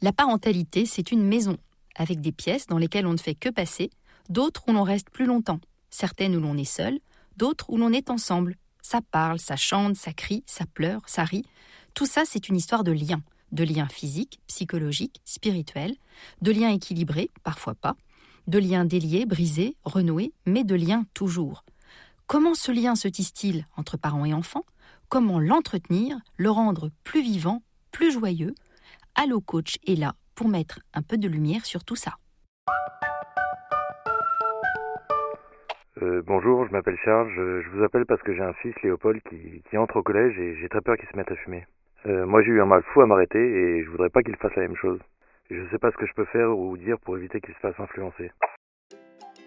La parentalité, c'est une maison, avec des pièces dans lesquelles on ne fait que passer, d'autres où l'on reste plus longtemps, certaines où l'on est seul, d'autres où l'on est ensemble. Ça parle, ça chante, ça crie, ça pleure, ça rit. Tout ça, c'est une histoire de liens physiques, psychologiques, spirituels, de liens équilibrés, parfois pas, de liens déliés, brisés, renoués, mais de liens toujours. Comment ce lien se tisse-t-il entre parents et enfants ? Comment l'entretenir, le rendre plus vivant, plus joyeux ? Allo Coach est là pour mettre un peu de lumière sur tout ça. Bonjour, je m'appelle Charles, je vous appelle parce que j'ai un fils, Léopold, qui entre au collège et j'ai très peur qu'il se mette à fumer. Moi j'ai eu un mal fou à m'arrêter et je voudrais pas qu'il fasse la même chose. Je sais pas ce que je peux faire ou dire pour éviter qu'il se fasse influencer.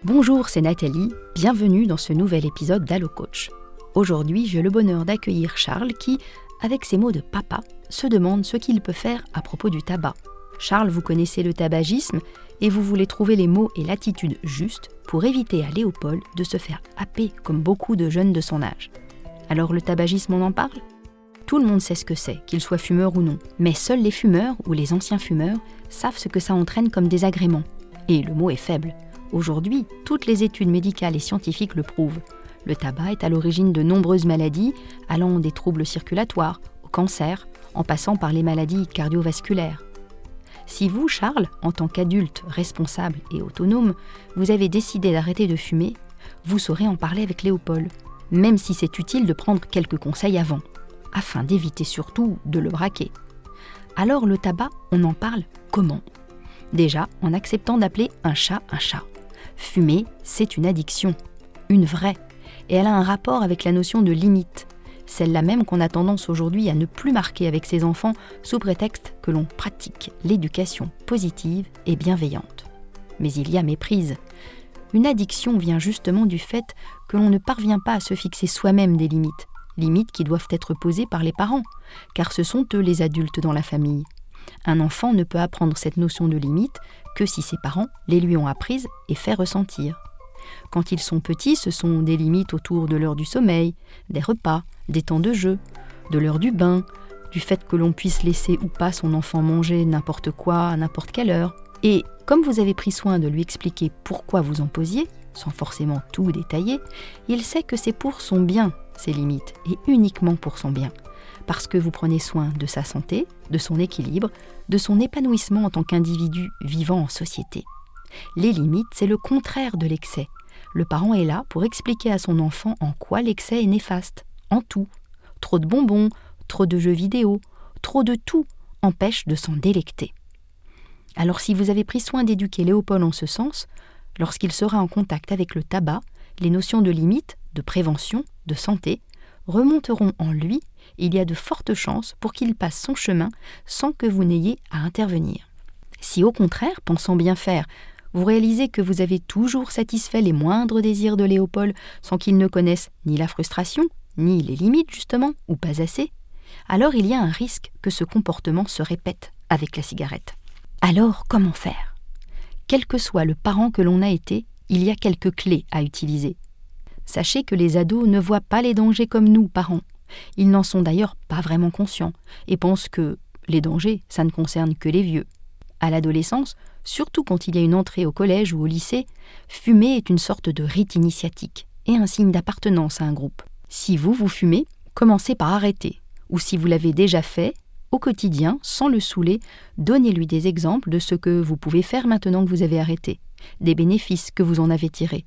Bonjour, c'est Nathalie, bienvenue dans ce nouvel épisode d'Allo Coach. Aujourd'hui, j'ai le bonheur d'accueillir Charles qui, avec ses mots de papa, se demande ce qu'il peut faire à propos du tabac. Charles, vous connaissez le tabagisme et vous voulez trouver les mots et l'attitude justes pour éviter à Léopold de se faire happer comme beaucoup de jeunes de son âge. Alors le tabagisme, on en parle ? Tout le monde sait ce que c'est, qu'il soit fumeur ou non, mais seuls les fumeurs ou les anciens fumeurs savent ce que ça entraîne comme désagrément. Et le mot est faible. Aujourd'hui, toutes les études médicales et scientifiques le prouvent. Le tabac est à l'origine de nombreuses maladies, allant des troubles circulatoires au cancer, en passant par les maladies cardiovasculaires. Si vous, Charles, en tant qu'adulte responsable et autonome, vous avez décidé d'arrêter de fumer, vous saurez en parler avec Léopold, même si c'est utile de prendre quelques conseils avant, afin d'éviter surtout de le braquer. Alors le tabac, on en parle comment ? Déjà, en acceptant d'appeler un chat un chat. Fumer, c'est une addiction, une vraie, et elle a un rapport avec la notion de limite, celle-là même qu'on a tendance aujourd'hui à ne plus marquer avec ses enfants sous prétexte que l'on pratique l'éducation positive et bienveillante. Mais il y a méprise. Une addiction vient justement du fait que l'on ne parvient pas à se fixer soi-même des limites, limites qui doivent être posées par les parents, car ce sont eux les adultes dans la famille. Un enfant ne peut apprendre cette notion de limite que si ses parents les lui ont apprises et fait ressentir. Quand ils sont petits, ce sont des limites autour de l'heure du sommeil, des repas, des temps de jeu, de l'heure du bain, du fait que l'on puisse laisser ou pas son enfant manger n'importe quoi à n'importe quelle heure. Et comme vous avez pris soin de lui expliquer pourquoi vous en posiez, sans forcément tout détailler, il sait que c'est pour son bien, ces limites, et uniquement pour son bien. Parce que vous prenez soin de sa santé, de son équilibre, de son épanouissement en tant qu'individu vivant en société. Les limites, c'est le contraire de l'excès. Le parent est là pour expliquer à son enfant en quoi l'excès est néfaste, en tout. Trop de bonbons, trop de jeux vidéo, trop de tout empêche de s'en délecter. Alors si vous avez pris soin d'éduquer Léopold en ce sens, lorsqu'il sera en contact avec le tabac, les notions de limite, de prévention, de santé, remonteront en lui et il y a de fortes chances pour qu'il passe son chemin sans que vous n'ayez à intervenir. Si au contraire, pensant bien faire, vous réalisez que vous avez toujours satisfait les moindres désirs de Léopold sans qu'il ne connaisse ni la frustration, ni les limites justement, ou pas assez, alors il y a un risque que ce comportement se répète avec la cigarette. Alors, comment faire ? Quel que soit le parent que l'on a été, il y a quelques clés à utiliser. Sachez que les ados ne voient pas les dangers comme nous, parents. Ils n'en sont d'ailleurs pas vraiment conscients et pensent que les dangers, ça ne concerne que les vieux. À l'adolescence, surtout quand il y a une entrée au collège ou au lycée, fumer est une sorte de rite initiatique et un signe d'appartenance à un groupe. Si vous fumez, commencez par arrêter. Ou si vous l'avez déjà fait, au quotidien, sans le saouler, donnez-lui des exemples de ce que vous pouvez faire maintenant que vous avez arrêté, des bénéfices que vous en avez tirés.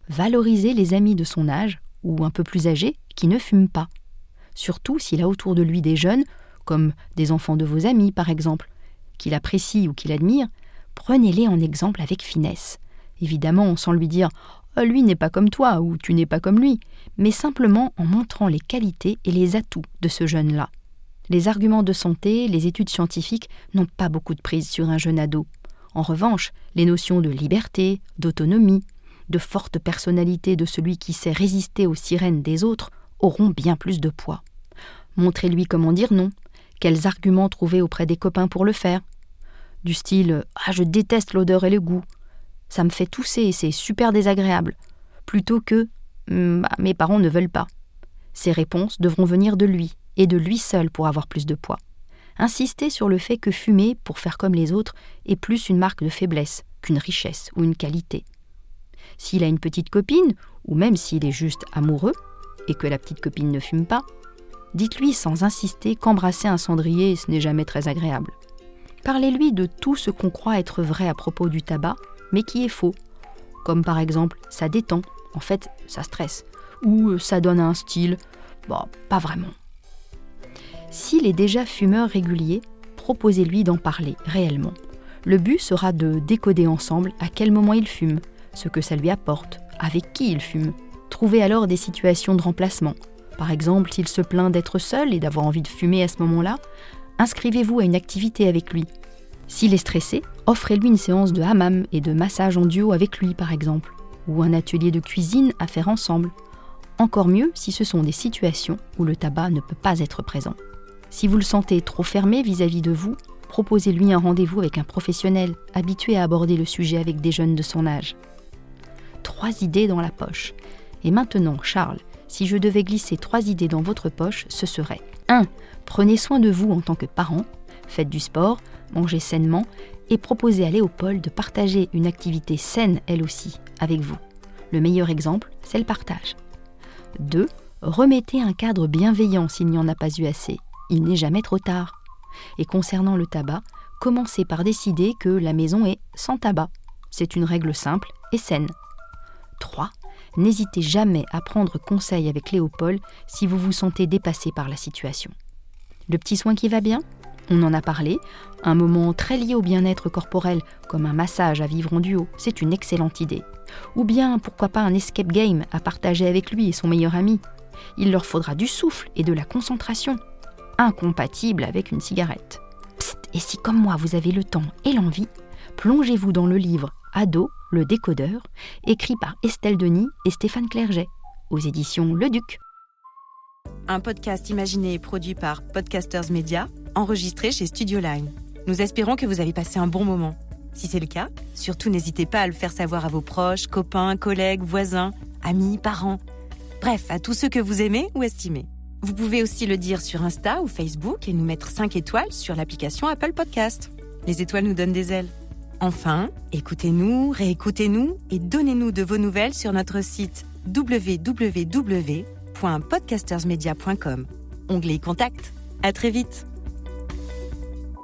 Valorisez les amis de son âge, ou un peu plus âgés, qui ne fument pas. Surtout s'il a autour de lui des jeunes, comme des enfants de vos amis par exemple, qu'il apprécie ou qu'il admire, prenez-les en exemple avec finesse. Évidemment, sans lui dire « lui n'est pas comme toi » ou « tu n'es pas comme lui », mais simplement en montrant les qualités et les atouts de ce jeune-là. Les arguments de santé, les études scientifiques n'ont pas beaucoup de prise sur un jeune ado. En revanche, les notions de liberté, d'autonomie, de forte personnalité de celui qui sait résister aux sirènes des autres auront bien plus de poids. Montrez-lui comment dire non, quels arguments trouver auprès des copains pour le faire. Du style « Ah, je déteste l'odeur et le goût, ça me fait tousser et c'est super désagréable », plutôt que « Mes parents ne veulent pas ». Ces réponses devront venir de lui, et de lui seul pour avoir plus de poids. Insistez sur le fait que fumer, pour faire comme les autres, est plus une marque de faiblesse qu'une richesse ou une qualité. S'il a une petite copine, ou même s'il est juste amoureux, et que la petite copine ne fume pas, dites-lui sans insister qu'embrasser un cendrier, ce n'est jamais très agréable. Parlez-lui de tout ce qu'on croit être vrai à propos du tabac, mais qui est faux. Comme par exemple, ça détend, en fait, ça stresse. Ou ça donne un style, pas vraiment. S'il est déjà fumeur régulier, proposez-lui d'en parler réellement. Le but sera de décoder ensemble à quel moment il fume, ce que ça lui apporte, avec qui il fume. Trouvez alors des situations de remplacement. Par exemple, s'il se plaint d'être seul et d'avoir envie de fumer à ce moment-là, inscrivez-vous à une activité avec lui. S'il est stressé, offrez-lui une séance de hammam et de massage en duo avec lui par exemple, ou un atelier de cuisine à faire ensemble. Encore mieux si ce sont des situations où le tabac ne peut pas être présent. Si vous le sentez trop fermé vis-à-vis de vous, proposez-lui un rendez-vous avec un professionnel habitué à aborder le sujet avec des jeunes de son âge. 3 idées dans la poche. Et maintenant, Charles, si je devais glisser 3 idées dans votre poche, ce serait 1. Prenez soin de vous en tant que parent, faites du sport, mangez sainement et proposez à Léopold de partager une activité saine elle aussi avec vous. Le meilleur exemple, c'est le partage. 2. Remettez un cadre bienveillant s'il n'y en a pas eu assez. Il n'est jamais trop tard. Et concernant le tabac, commencez par décider que la maison est sans tabac. C'est une règle simple et saine. 3. N'hésitez jamais à prendre conseil avec Léopold si vous vous sentez dépassé par la situation. Le petit soin qui va bien ? On en a parlé. Un moment très lié au bien-être corporel, comme un massage à vivre en duo, c'est une excellente idée. Ou bien, pourquoi pas un escape game à partager avec lui et son meilleur ami. Il leur faudra du souffle et de la concentration, incompatible avec une cigarette. Psst, et si comme moi vous avez le temps et l'envie, plongez-vous dans le livre Ado, le décodeur, écrit par Estelle Denis et Stéphane Clerget, aux éditions Le Duc. Un podcast imaginé et produit par Podcasters Media, enregistré chez Studio Line. Nous espérons que vous avez passé un bon moment. Si c'est le cas, surtout n'hésitez pas à le faire savoir à vos proches, copains, collègues, voisins, amis, parents. Bref, à tous ceux que vous aimez ou estimez. Vous pouvez aussi le dire sur Insta ou Facebook et nous mettre 5 étoiles sur l'application Apple Podcast. Les étoiles nous donnent des ailes. Enfin, écoutez-nous, réécoutez-nous et donnez-nous de vos nouvelles sur notre site www.podcastersmedia.com. Onglet Contact. À très vite.